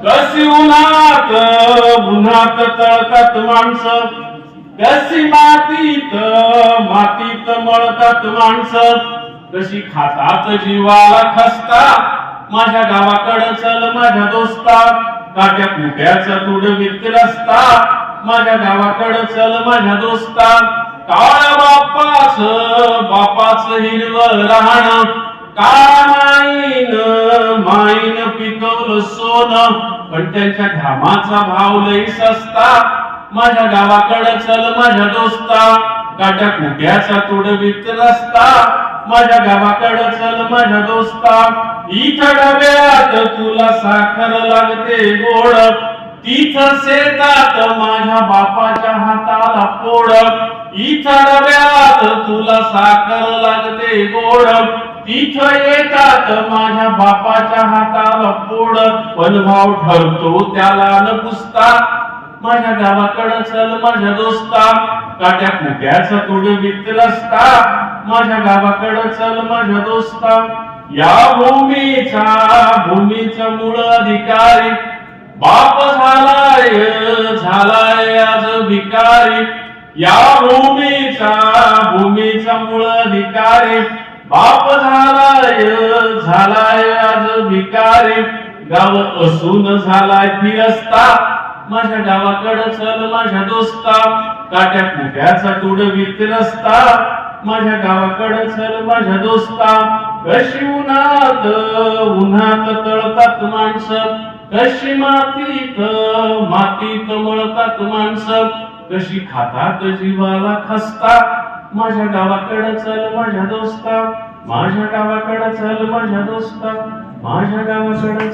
कशी उन्हात उन्हात तळतात माणसं, कशी मातीत मातीत मळतात माणसं, कशी खातात जीवाला खसता माझ्या गावाकडं चल माझ्या दोस्ता, काट्या कुट्याचा तुडवीत रस्ता माझ्या गावाकडं चल माझ्या दोस्ता, काळ्या बापाच हिरवं राहणं, काळ्या माईन पिकवलं सोनं, पण त्यांच्या घामाचा भाव लई सस्ता माझ्या गावाकडं चल माझ्या दोस्ता, काट्या कुट्याचा तुडवीत रस्ता माझ्या गावाकडं चल माझ्या दोस्ता, इथं डब्यात तुला साखर लागते गोड, तिथं शेतात माझ्या बापाच्या हाताला पोड, इथं डब्यात तुला साखर लागते गोड, तिथं येतात माझ्या बापाच्या हाताला पोड, पण भाव ठरतो त्याला न पुसता माझ्या गावाकडं चल माझ्या दोस्ता, काट्या कुट्याचा तुडवीत रस्ता माझ्या गावाकडं चल माझ्या दोस्ता, या भूमीचा मूळ अधिकारी बाप झालाय आज भिकारी, या भूमीचा मूळ अधिकारी बाप झालाय आज भिकारी, गाव असून झालाय फिरस्ता माझ्या गावाकडं चल माझ्या दोस्ता, काट्या कुट्याचा तुडवीत रस्ता माझ्या गावाकडं चल माझ्या दोस्ता, कशी उन्हात तळतात माणसं, कशी मातीत मळतात माणसं, कशी खातात जीवाला खसता माझ्या गावाकडं चल माझ्या दोस्ता, माझ्या गावाकडं चल माझ्या दोस्ता, माझ्या गावाकडं